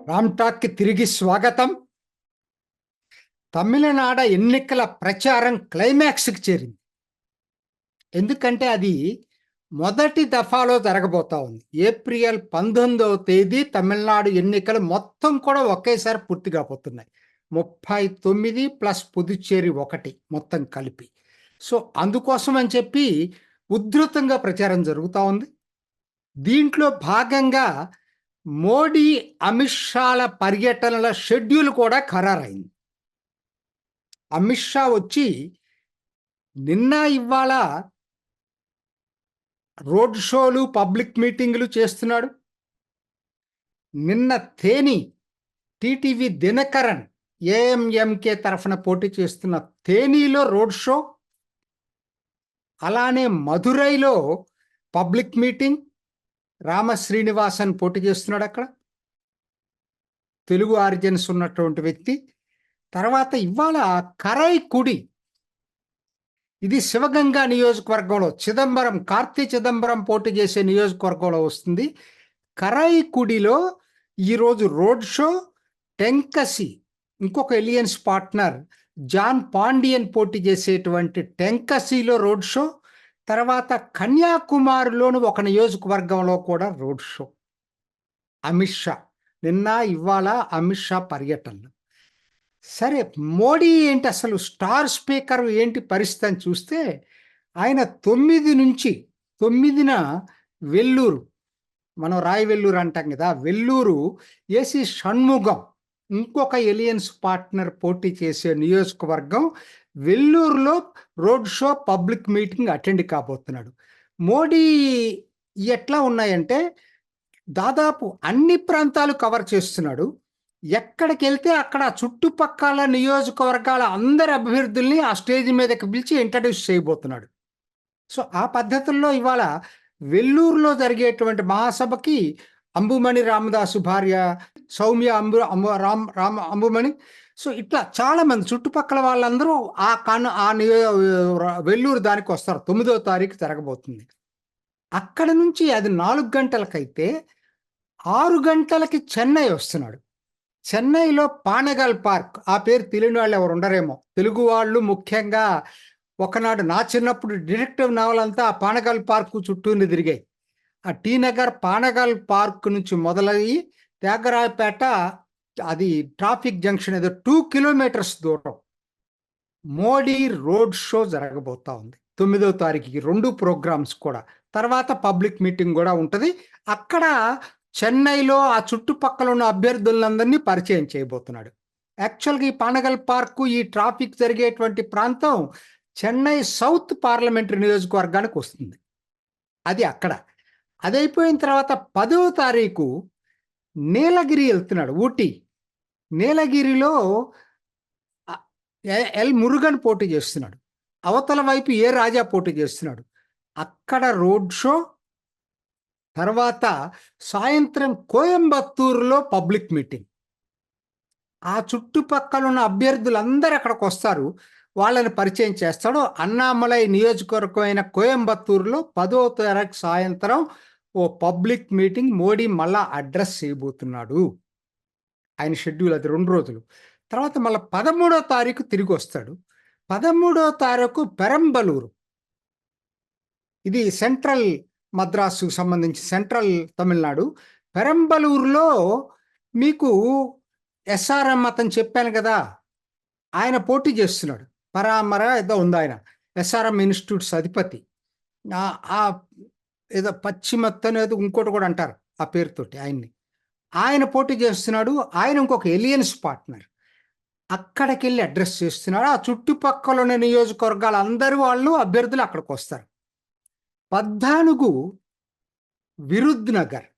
రామ్ టాక్కి తిరిగి స్వాగతం. తమిళనాడు ఎన్నికల ప్రచారం క్లైమాక్స్కి చేరింది. ఎందుకంటే అది మొదటి దఫాలో జరగబోతా ఉంది. ఏప్రిల్ 19వ తేదీ తమిళనాడు ఎన్నికలు మొత్తం కూడా ఒకేసారి పూర్తి కాబోతున్నాయి. 39 ప్లస్ పుదుచ్చేరి 1 మొత్తం కలిపి. సో అందుకోసం అని చెప్పి ఉధృతంగా ప్రచారం జరుగుతూ ఉంది. దీంట్లో భాగంగా మోడీ అమిత్ షాల పర్యటనల షెడ్యూల్ కూడా ఖరారైంది. అమిత్ షా వచ్చి నిన్న ఇవాళ రోడ్ షోలు పబ్లిక్ మీటింగులు చేస్తున్నాడు. నిన్న తేని టీటీవీ దినకరన్ ఏఎంఎంకే తరఫున పోటీ చేస్తున్న తేనీలో రోడ్ షో, అలానే మధురైలో పబ్లిక్ మీటింగ్. రామ శ్రీనివాసన్ పోటీ చేస్తున్నాడు అక్కడ, తెలుగు ఆరిజిన్స్ ఉన్నటువంటి వ్యక్తి. తర్వాత ఇవాళ కరైకుడి, ఇది శివగంగా నియోజకవర్గంలో కార్తీ చిదంబరం పోటీ చేసే నియోజకవర్గంలో వస్తుంది. కరైకుడిలో ఈరోజు రోడ్ షో. టెంకసి, ఇంకొక ఎలియన్స్ పార్ట్నర్ జాన్ పాండియన్ పోటీ చేసేటువంటి టెంకసిలో రోడ్ షో. తర్వాత కన్యాకుమారిలోని ఒక నియోజకవర్గంలో కూడా రోడ్ షో. అమిత్ షా నిన్న ఇవాళ అమిత్ షా పర్యటనలు. సరే, మోడీ ఏంటి అసలు స్టార్ స్పీకర్ ఏంటి పరిస్థితి అని చూస్తే, ఆయన 9 నుంచి 9న వెల్లూరు, మనం రాయవెల్లూరు అంటాం కదా, వెల్లూరు ఏసీ షణ్ముగం ఇంకొక ఎలియన్స్ పార్ట్నర్ పోటీ చేసే నియోజకవర్గం వెల్లూరులో road show public meeting attend కాబోతున్నాడు. మోడీ ఎట్లా ఉన్నాయంటే దాదాపు అన్ని ప్రాంతాలు కవర్ చేస్తున్నాడు. ఎక్కడికి వెళ్తే అక్కడ చుట్టుపక్కల నియోజకవర్గాల అందరి అభ్యర్థుల్ని ఆ స్టేజ్ మీదకి పిలిచి ఇంట్రడ్యూస్ చేయబోతున్నాడు. సో ఆ పద్ధతుల్లో ఇవాళ వెల్లూరులో జరిగేటువంటి మహాసభకి అంబుమణి రామదాసు భార్య సౌమ్య అంబుమణి, సో ఇట్లా చాలా మంది చుట్టుపక్కల వాళ్ళందరూ వెల్లూరు దానికి వస్తారు. 9వ తారీఖు జరగబోతుంది. అక్కడ నుంచి అది 4 గంటలకైతే 6 గంటలకి చెన్నై వస్తున్నాడు. చెన్నైలో పానగల్ పార్క్, ఆ పేరు తెలియని వాళ్ళు ఎవరు ఉండరేమో. తెలుగు వాళ్ళు ముఖ్యంగా ఒకనాడు నా చిన్నప్పుడు డిటెక్టివ్ నవల్ అంతా ఆ పానగల్ పార్క్ చుట్టూని తిరిగాయి. ఆ టీ నగర్ పానగల్ పార్క్ నుంచి మొదలయ్యి త్యాగరాయపేట, అది ట్రాఫిక్ జంక్షన్, ఏదో 2 కిలోమీటర్స్ దూరం మోడీ రోడ్ షో జరగబోతా ఉంది 9వ తారీఖుకి. 2 ప్రోగ్రామ్స్ కూడా, తర్వాత పబ్లిక్ మీటింగ్ కూడా ఉంటుంది. అక్కడ చెన్నైలో ఆ చుట్టుపక్కల ఉన్న అభ్యర్థులందరినీ పరిచయం చేయబోతున్నాడు. యాక్చువల్గా ఈ పానగల్ పార్కు, ఈ ట్రాఫిక్ జరిగేటువంటి ప్రాంతం చెన్నై సౌత్ పార్లమెంటరీ నియోజకవర్గానికి వస్తుంది. అది అక్కడ. అది అయిపోయిన తర్వాత 10వ తారీఖు నీలగిరి వెళ్తున్నాడు, ఊటీ. నీలగిరిలో ఎల్ మురుగన్ పోటీ చేస్తున్నాడు. అవతల వైపు ఏ రాజా పోటీ చేస్తున్నాడు. అక్కడ రోడ్ షో. తర్వాత సాయంత్రం కోయంబత్తూరులో పబ్లిక్ మీటింగ్. ఆ చుట్టుపక్కల ఉన్న అభ్యర్థులందరూ అక్కడికి వస్తారు, వాళ్ళని పరిచయం చేస్తాడు. అన్నామలై నియోజకవర్గమైన కోయంబత్తూరులో 10వ తారీఖు సాయంత్రం ఓ పబ్లిక్ మీటింగ్ మోడీ మళ్ళా అడ్రస్ చేయబోతున్నాడు. ఆయన షెడ్యూల్ అది 2 రోజులు. తర్వాత మళ్ళీ 13వ తారీఖు తిరిగి వస్తాడు. 13వ తారీఖు పెరంబలూరు, ఇది సెంట్రల్ మద్రాసుకు సంబంధించి సెంట్రల్ తమిళనాడు. పెరంబలూరులో మీకు ఎస్ఆర్ఎం అతను చెప్పాను కదా, ఆయన పోటీ చేస్తున్నాడు. పరామర ఏదో ఉంది ఆయన, ఎస్ఆర్ఎం ఇన్స్టిట్యూట్స్ అధిపతి. ఏదో పశ్చిమత్తను ఏదో ఇంకోటి కూడా అంటారు ఆ పేరుతోటి ఆయన్ని. ఆయన పోటీ చేస్తున్నాడు. ఆయన ఇంకొక ఎలియన్స్ పార్ట్నర్ అక్కడికి వెళ్ళి అడ్రస్ చేస్తున్నాడు. ఆ చుట్టుపక్కల ఉన్న నియోజకవర్గాల అందరూ వాళ్ళు అభ్యర్థులు అక్కడికి వస్తారు. 14 విరుద్ నగర్,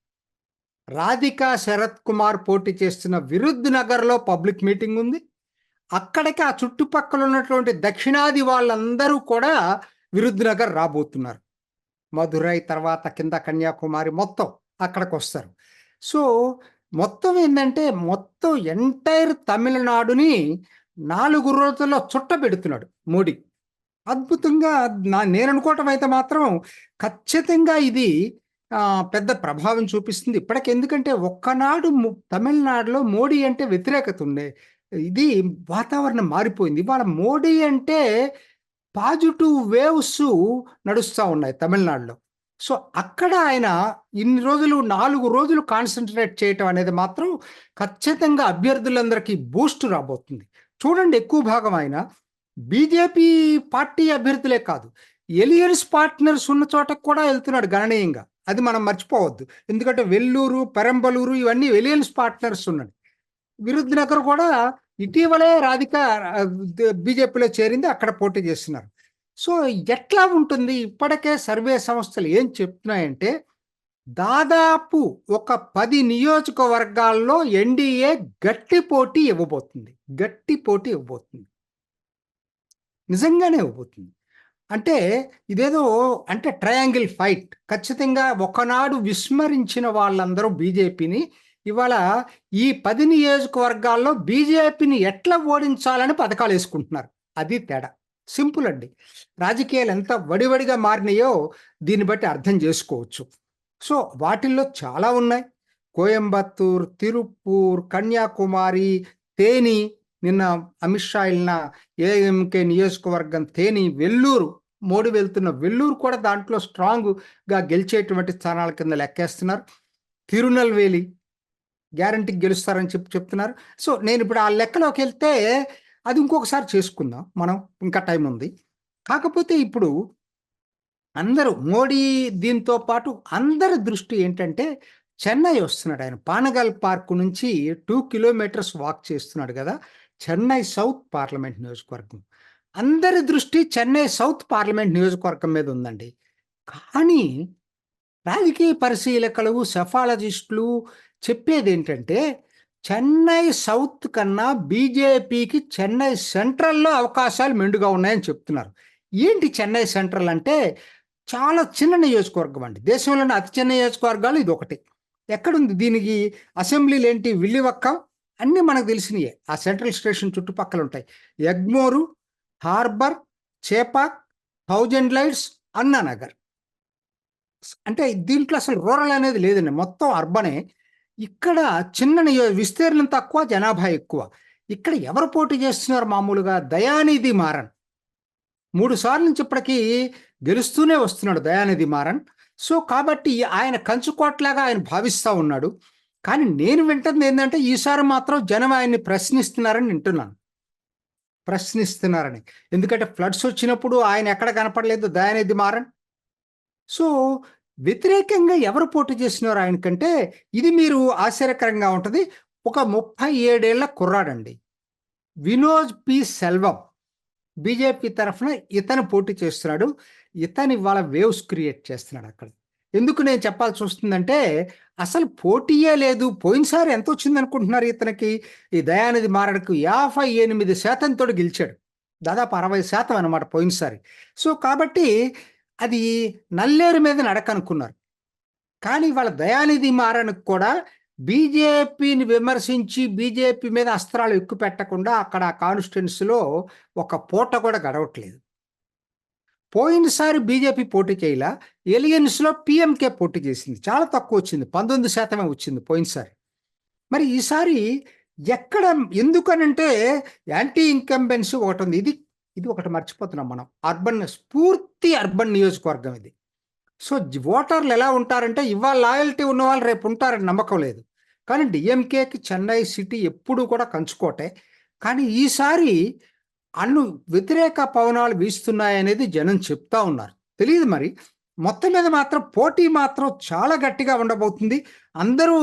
రాధికా శరత్ కుమార్ పోటీ చేస్తున్న విరుద్ నగర్లో పబ్లిక్ మీటింగ్ ఉంది. అక్కడికి ఆ చుట్టుపక్కల ఉన్నటువంటి దక్షిణాది వాళ్ళందరూ కూడా విరుద్ నగర్ రాబోతున్నారు. మధురై తర్వాత కింద కన్యాకుమారి మొత్తం అక్కడికి వస్తారు. సో మొత్తం ఏంటంటే మొత్తం ఎంటైర్ తమిళనాడుని 4 రోజుల్లో చుట్టబెడుతున్నాడు మోడీ. అద్భుతంగా నేను అనుకోవటం అయితే మాత్రం ఖచ్చితంగా ఇది పెద్ద ప్రభావం చూపిస్తుంది. ఇప్పటికెందుకంటే ఒక్కనాడు తమిళనాడులో మోడీ అంటే వ్యతిరేకత ఉండే. ఇది వాతావరణం మారిపోయింది. ఇవాళ మోడీ అంటే పాజిటివ్ వేవ్స్ నడుస్తా ఉన్నాయి తమిళనాడులో. సో, అక్కడ ఆయన ఇన్ని రోజులు 4 రోజులు కాన్సంట్రేట్ చేయటం అనేది మాత్రం ఖచ్చితంగా అభ్యర్థులందరికీ బూస్ట్ రాబోతుంది. చూడండి, ఎక్కువ భాగం ఆయన బీజేపీ పార్టీ అభ్యర్థులే కాదు, ఎలియన్స్ పార్ట్నర్స్ ఉన్న చోటకి కూడా వెళ్తున్నాడు గణనీయంగా. అది మనం మర్చిపోవద్దు. ఎందుకంటే వెల్లూరు, పెరంబలూరు ఇవన్నీ ఎలియన్స్ పార్ట్నర్స్ ఉన్నాయి. విరుద్నగర్ కూడా ఇటీవలే రాధిక బీజేపీలో చేరింది, అక్కడ పోటీ చేస్తున్నారు. సో, ఎట్లా ఉంటుంది? ఇప్పటికే సర్వే సంస్థలు ఏం చెప్తున్నాయంటే దాదాపు ఒక 10 నియోజకవర్గాల్లో ఎన్డీఏ గట్టి పోటీ ఇవ్వబోతుంది. గట్టి పోటీ ఇవ్వబోతుంది. నిజంగానే ఇవ్వబోతుంది. అంటే ఇదేదో అంటే ట్రయాంగిల్ ఫైట్. ఖచ్చితంగా ఒకనాడు విస్మరించిన వాళ్ళందరూ బీజేపీని ఇవాళ ఈ 10 నియోజకవర్గాల్లో బీజేపీని ఎట్లా ఓడించాలని పథకాలు వేసుకుంటున్నారు. అది తేడా. సింపుల్ అండి. రాజకీయాలు ఎంత వడివడిగా మారినాయో దీన్ని బట్టి అర్థం చేసుకోవచ్చు. సో, వాటిల్లో చాలా ఉన్నాయి. కోయంబత్తూర్, తిరుప్పూర్, కన్యాకుమారి, తేని, నిన్న అమిత్ షా వెళ్ళిన ఏఎంకే నియోజకవర్గం తేని, వెల్లూరు, మోడీ వెళ్తున్న వెల్లూరు కూడా దాంట్లో స్ట్రాంగ్గా గెలిచేటువంటి స్థానాల కింద లెక్కేస్తున్నారు. తిరునల్వేలి గ్యారంటీకి గెలుస్తారని చెప్తున్నారు. సో, నేను ఇప్పుడు ఆ లెక్కలోకి వెళ్తే అది ఇంకొకసారి చేసుకుందాం మనం, ఇంకా టైం ఉంది. కాకపోతే ఇప్పుడు అందరూ మోడీ దీంతో పాటు అందరి దృష్టి ఏంటంటే చెన్నై వస్తున్నాడు. ఆయన పానగల్ పార్క్ నుంచి 2 కిలోమీటర్స్ వాక్ చేస్తున్నాడు కదా, చెన్నై సౌత్ పార్లమెంట్ నియోజకవర్గం. అందరి దృష్టి చెన్నై సౌత్ పార్లమెంట్ నియోజకవర్గం మీద ఉందండి. కానీ రాజకీయ పరిశీలకులు, సెఫాలజిస్టులు చెప్పేది ఏంటంటే చెన్నై సౌత్ కన్నా బీజేపీకి చెన్నై సెంట్రల్లో అవకాశాలు మెండుగా ఉన్నాయని చెప్తున్నారు. ఏంటి చెన్నై సెంట్రల్ అంటే చాలా చిన్న నియోజకవర్గం అండి. దేశంలోని అతి చిన్న నియోజకవర్గాలు ఇది ఒకటి. ఎక్కడుంది దీనికి? అసెంబ్లీలు ఏంటి? విల్లివక్కం అన్నీ మనకు తెలిసినయే. ఆ సెంట్రల్ స్టేషన్ చుట్టుపక్కల ఉంటాయి. ఎగ్మోరు, హార్బర్, చేపాక్, 1000 లైట్స్, అన్నానగర్. అంటే దీంట్లో అసలు రూరల్ అనేది లేదండి, మొత్తం అర్బనే. ఇక్కడ చిన్న విస్తీర్ణం తక్కువ, జనాభా ఎక్కువ. ఇక్కడ ఎవరు పోటీ చేస్తున్నారు? మామూలుగా దయానిధి మారన్ 3 సార్లు నుంచి ఇప్పటికీ గెలుస్తూనే వస్తున్నాడు దయానిధి మారన్. సో, కాబట్టి ఆయన కంచుకోట్లాగా ఆయన భావిస్తూ ఉన్నాడు. కానీ నేను వింటుంది ఏంటంటే ఈసారి మాత్రం జనం ఆయన్ని ప్రశ్నిస్తున్నారని వింటున్నాను. ప్రశ్నిస్తున్నారని. ఎందుకంటే ఫ్లడ్స్ వచ్చినప్పుడు ఆయన ఎక్కడ కనపడలేదు దయానిధి మారన్. సో, వ్యతిరేకంగా ఎవరు పోటీ చేస్తున్నారు ఆయనకంటే ఇది మీరు ఆశ్చర్యకరంగా ఉంటుంది. ఒక 37 ఏళ్ల కుర్రాడండి, వినోద్ పి సెల్వం. బీజేపీ తరఫున ఇతను పోటీ చేస్తున్నాడు. ఇతను ఇవాళ వేవ్స్ క్రియేట్ చేస్తున్నాడు అక్కడ. ఎందుకు నేను చెప్పాల్సి వస్తుందంటే అసలు పోటీయే లేదు. పోయినసారి ఎంత వచ్చింది అనుకుంటున్నారు ఇతనికి? ఈ దయానిధి మారన్కు 58% తోటి గెలిచాడు. దాదాపు 60% అనమాట పోయినసారి. సో, కాబట్టి అది నల్లేరు మీద నడకనుకున్నారు. కానీ వాళ్ళ దయానిధి మారన్కు కూడా బీజేపీని విమర్శించి బీజేపీ మీద అస్త్రాలు ఎక్కువ పెట్టకుండా అక్కడ కాన్స్టిట్యున్సీలో ఒక పూట కూడా గడవట్లేదు. పోయినసారి బీజేపీ పోటీ చేయలా, ఎలియన్స్లో పిఎంకే పోటీ చేసింది. చాలా తక్కువ వచ్చింది, 19% వచ్చింది పోయినసారి. మరి ఈసారి ఎక్కడ? ఎందుకనంటే యాంటీ ఇన్కంబెన్సీ ఒకటి ఉంది. ఇది ఒకటి మర్చిపోతున్నాం మనం. పూర్తి అర్బన్ నియోజకవర్గం ఇది. సో, ఓటర్లు ఎలా ఉంటారంటే ఇవాళ లాయల్టీ ఉన్న వాళ్ళు రేపు ఉంటారని నమ్మకం లేదు. కానీ డిఎంకేకి చెన్నై సిటీ ఎప్పుడు కూడా కంచుకోటే. కానీ ఈసారి వ్యతిరేక పవనాలు వీస్తున్నాయనేది జనం చెప్తా ఉన్నారు. తెలియదు మరి. మొత్తం మీద మాత్రం పోటీ మాత్రం చాలా గట్టిగా ఉండబోతుంది. అందరూ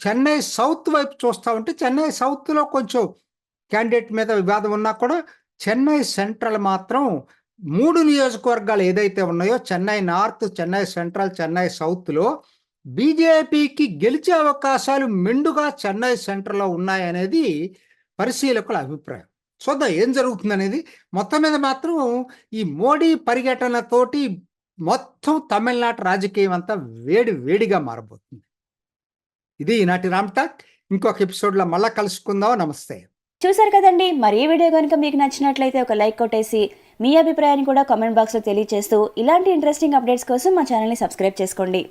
చెన్నై సౌత్ వైపు చూస్తూ ఉంటే చెన్నై సౌత్లో కొంచెం క్యాండిడేట్ మీద వివాదం ఉన్నా కూడా చెన్నై సెంట్రల్ మాత్రం 3 నియోజకవర్గాలు ఏదైతే ఉన్నాయో చెన్నై నార్త్, చెన్నై సెంట్రల్, చెన్నై సౌత్లో బీజేపీకి గెలిచే అవకాశాలు మెండుగా చెన్నై సెంట్రల్లో ఉన్నాయనేది పరిశీలకుల అభిప్రాయం. చూద్దాం ఏం జరుగుతుంది అనేది. మొత్తం మీద మాత్రం ఈ మోడీ పర్యటనతోటి మొత్తం తమిళనాడు రాజకీయం అంతా వేడిగా మారబోతుంది. ఇది ఈనాటి రామ్ టాక్. ఇంకొక ఎపిసోడ్లో మళ్ళా కలుసుకుందాం. నమస్తే. చూసారు కదండి. మరి ఈ వీడియో కనుక మీకు నచ్చినట్లయితే ఒక లైక్ కొట్టేసి మీ అభిప్రాయాన్ని కూడా కామెంట్ బాక్స్లో తెలియజేస్తూ ఇలాంటి ఇంట్రెస్టింగ్ అప్డేట్స్ కోసం మా ఛానల్ని సబ్స్క్రైబ్ చేసుకోండి.